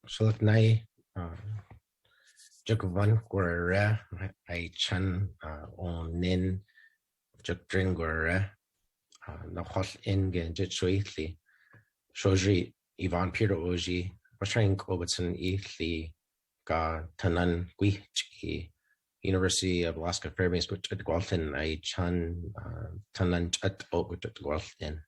Sulak nai juk van gwara I chan on nin juk drin gwara na hol in gen jit shweithli shojri Evon Peter oji washain Robertson ithli ga tanan gwi University of Alaska Fairbanks gut gwaltin I chan tanan chat o gut gwaltin.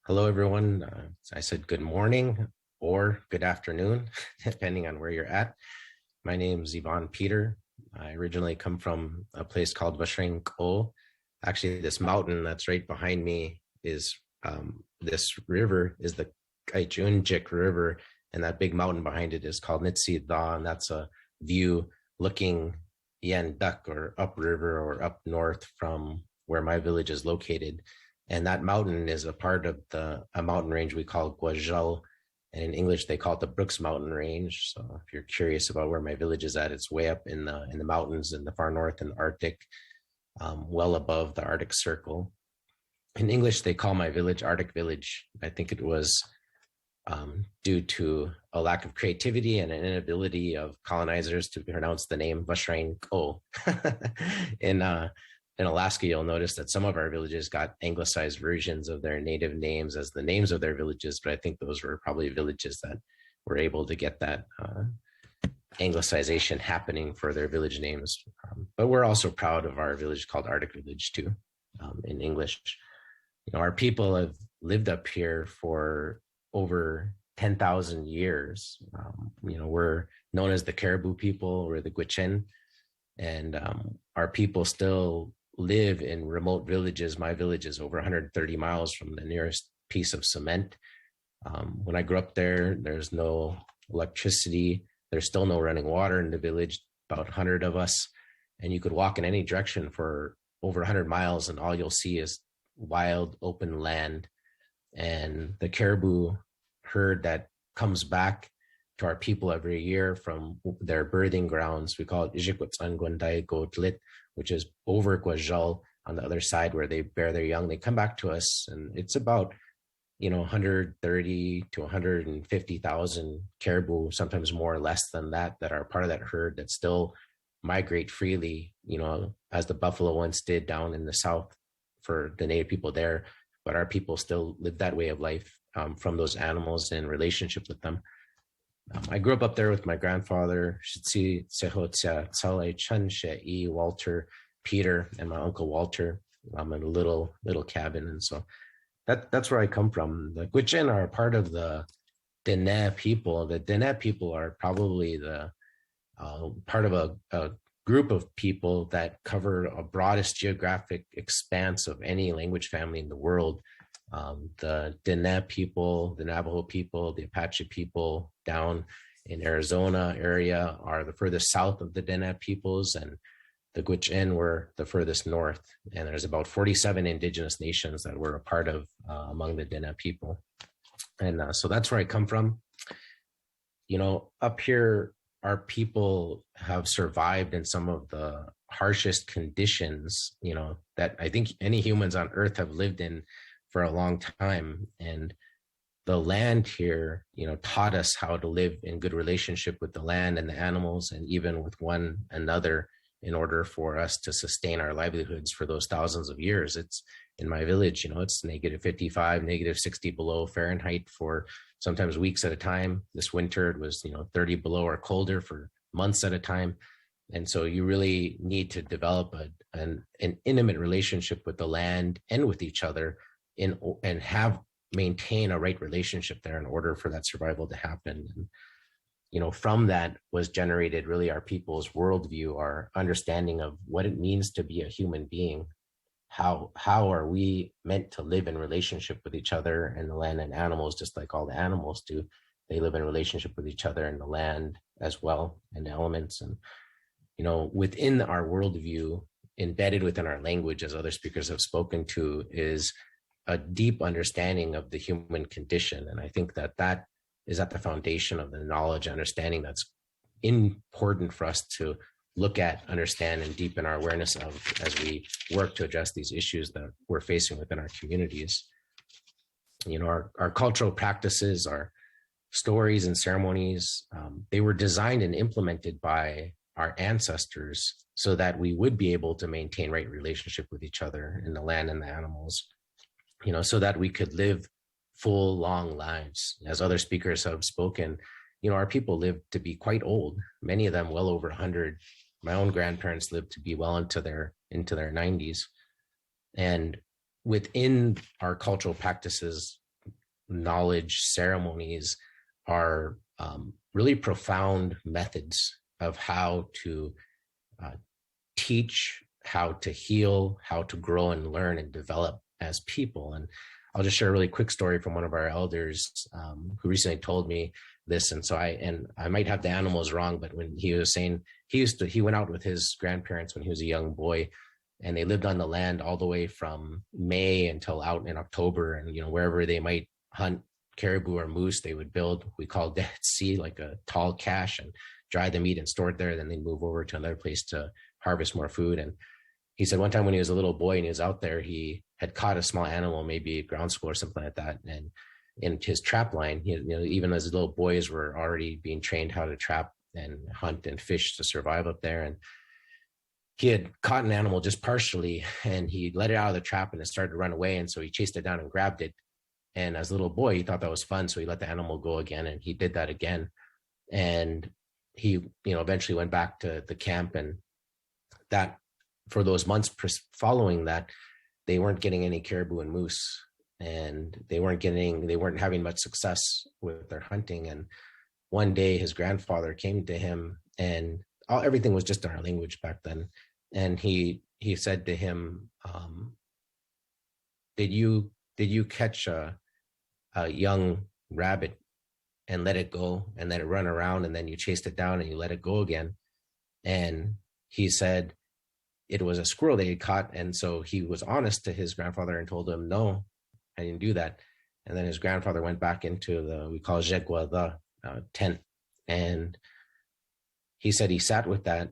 Hello everyone. I said good morning or good afternoon, depending on where you're at. My name is Evon Peter. I originally come from a place called Vashring Ko. Actually, this mountain that's right behind me is this river is the Kaijunjik River, and that big mountain behind it is called Nitsi Da, and that's a view looking Yen Duck or upriver or up north from where my village is located. And that mountain is a part of a mountain range we call Guajal. And in English, they call it the Brooks Mountain Range. So if you're curious about where my village is at, it's way up in the mountains in the far north in the Arctic, well above the Arctic Circle. In English, they call my village Arctic Village. I think it was due to a lack of creativity and an inability of colonizers to pronounce the name Vashrain Ko. In Alaska, you'll notice that some of our villages got anglicized versions of their native names as the names of their villages, but I think those were probably villages that were able to get that anglicization happening for their village names. But we're also proud of our village called Arctic Village too, in English. You know, our people have lived up here for over 10,000 years. You know, we're known as the Caribou people, or the Gwich'in, and our people still live in remote villages. My village is over 130 miles from the nearest piece of cement. When I grew up there, there's no electricity. There's still no running water in the village, about 100 of us. And you could walk in any direction for over 100 miles and all you'll see is wild open land. And the caribou herd that comes back to our people every year from their birthing grounds, we call it Ijikwatsan Gotlit, which is over Guajal on the other side where they bear their young. They come back to us, and it's about 130 to 150,000 caribou, sometimes more or less than that are part of that herd that still migrate freely, as the buffalo once did down in the south for the native people there. But our people still live that way of life from those animals in relationship with them. I grew up there with my grandfather, Walter Peter, and my uncle Walter in a little cabin. And so that's where I come from. The Gwich'in are part of the Dene people. The Dene people are probably the part of a group of people that cover a broadest geographic expanse of any language family in the world. The Dene people, the Navajo people, the Apache people down in Arizona area are the furthest south of the Dene peoples, and the Gwich'in were the furthest north. And there's about 47 indigenous nations that we're a part of among the Dene people. And so that's where I come from. Up here, our people have survived in some of the harshest conditions, that I think any humans on Earth have lived in for a long time. And the land here, taught us how to live in good relationship with the land and the animals, and even with one another, in order for us to sustain our livelihoods for those thousands of years. It's in my village, it's negative 55, negative 60 below Fahrenheit for sometimes weeks at a time. This winter it was, 30 below or colder for months at a time. And so you really need to develop an intimate relationship with the land and with each other and maintain a right relationship there in order for that survival to happen. And, from that was generated really our people's worldview, our understanding of what it means to be a human being. How are we meant to live in relationship with each other and the land and animals, just like all the animals do. They live in relationship with each other and the land as well, and the elements. And, within our worldview, embedded within our language, as other speakers have spoken to, is a deep understanding of the human condition. And I think that is at the foundation of the knowledge and understanding that's important for us to look at, understand, and deepen our awareness of as we work to address these issues that we're facing within our communities. Our cultural practices are stories and ceremonies, they were designed and implemented by our ancestors so that we would be able to maintain right relationship with each other in the land and the animals, so that we could live full, long lives. As other speakers have spoken, our people lived to be quite old, many of them well over 100. My own grandparents lived to be well into their 90s. And within our cultural practices, knowledge, ceremonies are really profound methods of how to teach, how to heal, how to grow and learn and develop as people. And I'll just share a really quick story from one of our elders who recently told me this. And so I might have the animals wrong, but when he was saying he went out with his grandparents when he was a young boy, and they lived on the land all the way from May until out in October. And, wherever they might hunt caribou or moose, they would build, we call Dead Sea, like a tall cache, and dry the meat and store it there. Then they'd move over to another place to harvest more food. And he said one time when he was a little boy and he was out there, he had caught a small animal, maybe a ground squirrel or something like that. And in his trap line, even as little boys were already being trained how to trap and hunt and fish to survive up there. And he had caught an animal just partially, and he let it out of the trap and it started to run away. And so he chased it down and grabbed it. And as a little boy, he thought that was fun. So he let the animal go again, and he did that again. And he, eventually went back to the camp, and that for those months following that, they weren't getting any caribou and moose, and they weren't having much success with their hunting. And one day his grandfather came to him, and everything was just in our language back then. And he said to him, did you catch a young rabbit and let it go and let it run around, and then you chased it down and you let it go again? And he said it was a squirrel they had caught. And so he was honest to his grandfather and told him, no, I didn't do that. And then his grandfather went back into we call jegwa, the tent. And he said he sat with that,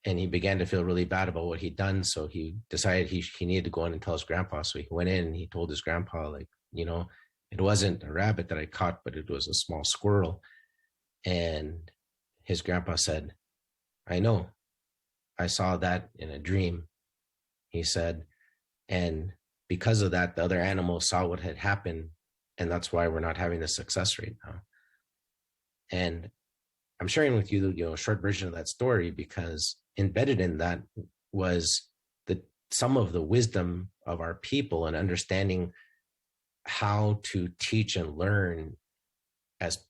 and he began to feel really bad about what he'd done. So he decided he needed to go in and tell his grandpa. So he went in and he told his grandpa, it wasn't a rabbit that I caught, but it was a small squirrel. And his grandpa said, I know, I saw that in a dream. He said, and because of that, the other animals saw what had happened, and that's why we're not having the success rate now. And I'm sharing with you, a short version of that story, because embedded in that was some of the wisdom of our people and understanding how to teach and learn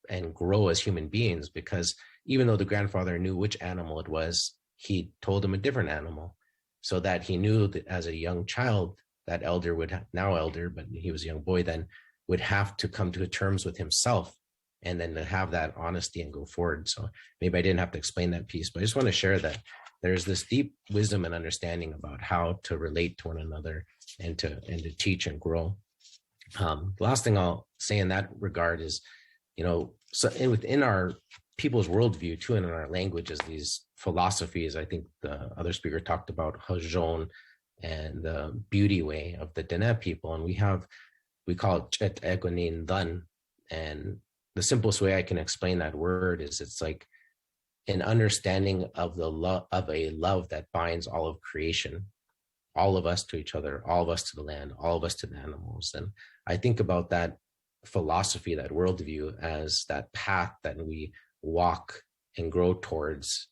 and grow as human beings. Because even though the grandfather knew which animal it was, he told him a different animal, so that he knew that as a young child, that elder now elder, but he was a young boy then, would have to come to terms with himself, and then to have that honesty and go forward. So maybe I didn't have to explain that piece, but I just want to share that there's this deep wisdom and understanding about how to relate to one another and to teach and grow. The last thing I'll say in that regard is, so within our people's worldview too, and in our languages, these philosophies, I think the other speaker talked about Hajon and the beauty way of the Dene people. And we call it Chet Egonin Dan. And the simplest way I can explain that word is it's like an understanding of a love that binds all of creation, all of us to each other, all of us to the land, all of us to the animals. And I think about that philosophy, that worldview, as that path that we walk and grow towards,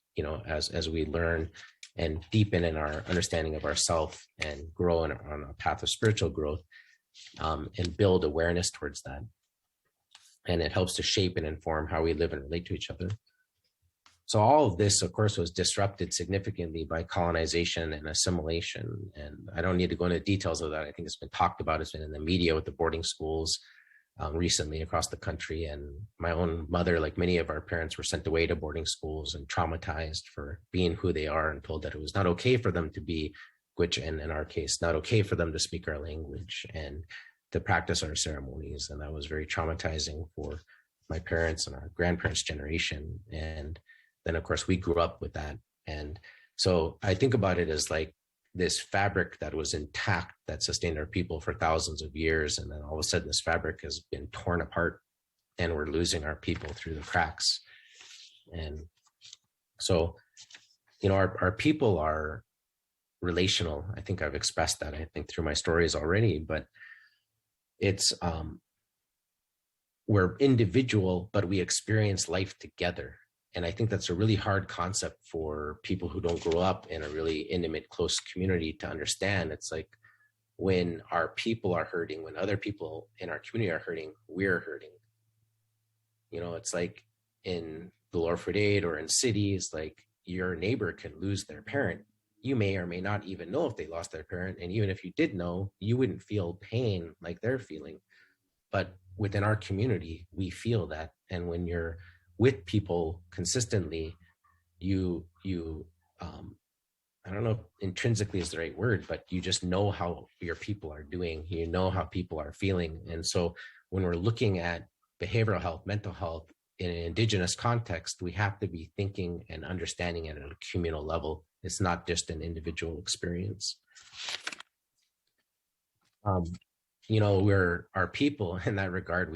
as we learn and deepen in our understanding of ourself and grow on a path of spiritual growth, and build awareness towards that. And it helps to shape and inform how we live and relate to each other. So all of this, of course, was disrupted significantly by colonization and assimilation. And I don't need to go into details of that. I think it's been talked about. It's been in the media with the boarding schools recently across the country. And my own mother, like many of our parents, were sent away to boarding schools and traumatized for being who they are, and told that it was not okay for them to be Gwich'in, in our case, not okay for them to speak our language and to practice our ceremonies. And that was very traumatizing for my parents and our grandparents' generation. And then, of course, we grew up with that. And so I think about it as like this fabric that was intact, that sustained our people for thousands of years. And then all of a sudden, this fabric has been torn apart and we're losing our people through the cracks. And so, our people are relational. I think I've expressed that, I think, through my stories already, but it's, we're individual, but we experience life together. And I think that's a really hard concept for people who don't grow up in a really intimate, close community to understand. It's like, when our people are hurting, when other people in our community are hurting, we're hurting. It's like in the Lorford Aid or in cities, like your neighbor can lose their parent. You may or may not even know if they lost their parent. And even if you did know, you wouldn't feel pain like they're feeling. But within our community, we feel that. And when you're with people consistently, you I don't know if intrinsically is the right word, but you just know how your people are doing. You know how people are feeling. And so when we're looking at behavioral health, mental health in an Indigenous context, we have to be thinking and understanding it at a communal level. It's not just an individual experience. We're our people in that regard.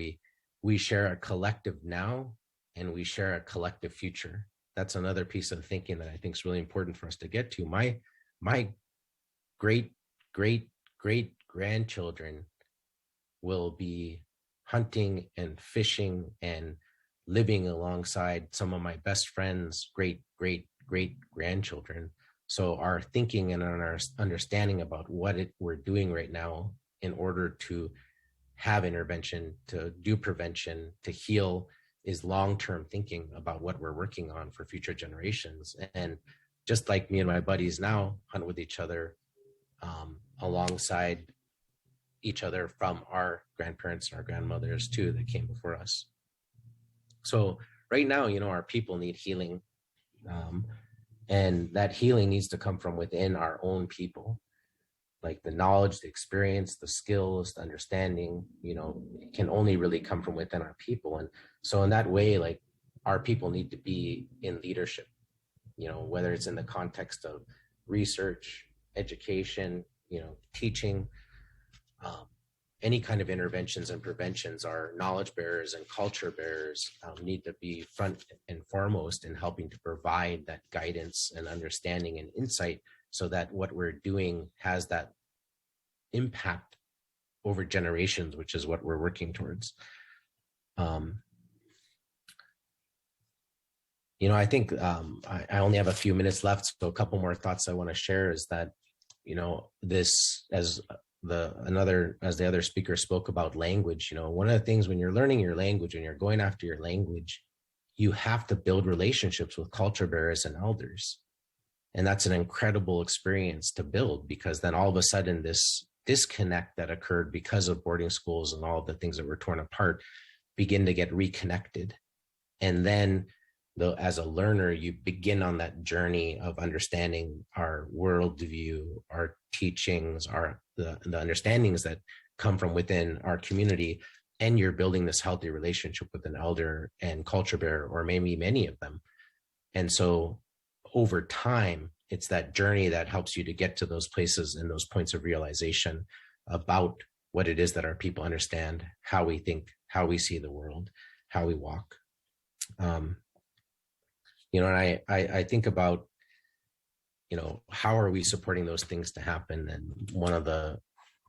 We share a collective now, and we share a collective future. That's another piece of thinking that I think is really important for us to get to. My great grandchildren will be hunting and fishing and living alongside some of my best friends' great grandchildren. So our thinking and our understanding about what we're doing right now in order to have intervention, to do prevention, to heal, is long-term thinking about what we're working on for future generations. And just like me and my buddies now hunt with each other, alongside each other from our grandparents and our grandmothers too that came before us. So right now, our people need healing, and that healing needs to come from within our own people. Like the knowledge, the experience, the skills, the understanding, it can only really come from within our people. And so in that way, like, our people need to be in leadership, whether it's in the context of research, education, teaching, any kind of interventions and preventions. Our knowledge bearers and culture bearers need to be front and foremost in helping to provide that guidance and understanding and insight, so that what we're doing has that impact over generations, which is what we're working towards. I think I only have a few minutes left, so a couple more thoughts I want to share is that, this, as the other speaker spoke about language, one of the things when you're learning your language, when you're going after your language, you have to build relationships with culture bearers and elders. And that's an incredible experience to build, because then all of a sudden this disconnect that occurred because of boarding schools and all of the things that were torn apart begin to get reconnected. And then as a learner, you begin on that journey of understanding our worldview, our teachings, the understandings that come from within our community. And you're building this healthy relationship with an elder and culture bearer, or maybe many of them. And so over time, it's that journey that helps you to get to those places and those points of realization about what it is that our people understand, how we think, how we see the world, how we walk. And I think about, how are we supporting those things to happen? And one of the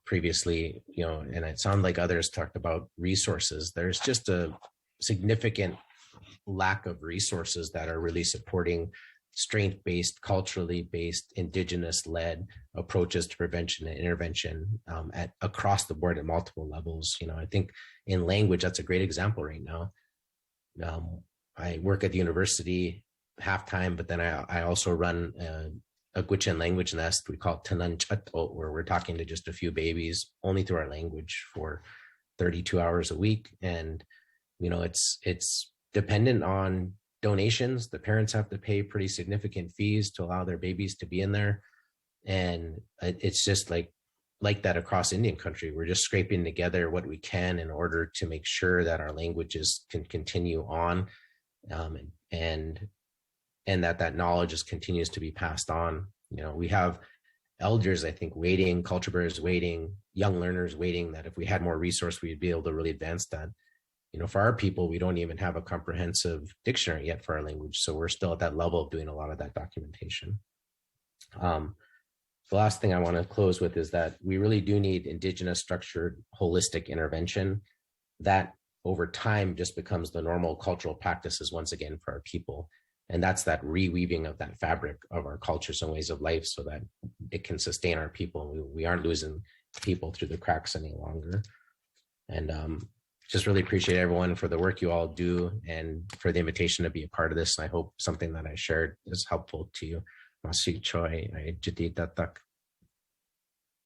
previously, and it sounded like others talked about resources. There's just a significant lack of resources that are really supporting strength-based, culturally based, Indigenous-led approaches to prevention and intervention across the board at multiple levels. I think in language, that's a great example right now. I work at the university half-time, but then I also run a Gwich'in language nest. We call it Tanan Chato, where we're talking to just a few babies only through our language for 32 hours a week. And, it's dependent on donations. The parents have to pay pretty significant fees to allow their babies to be in there. And it's just like that across Indian country. We're just scraping together what we can in order to make sure that our languages can continue on, and that knowledge continues to be passed on. We have elders, I think, waiting, culture bearers waiting, young learners waiting, that if we had more resource, we'd be able to really advance that. for our people, we don't even have a comprehensive dictionary yet for our language. So we're still at that level of doing a lot of that documentation. The last thing I want to close with is that we really do need indigenous structured holistic intervention that over time just becomes the normal cultural practices once again for our people. And that's that reweaving of that fabric of our cultures and ways of life so that it can sustain our people. We aren't losing people through the cracks any longer. And just really appreciate everyone for the work you all do and for the invitation to be a part of this. I hope something that I shared is helpful to you. Masi Choi, Jadid Datak.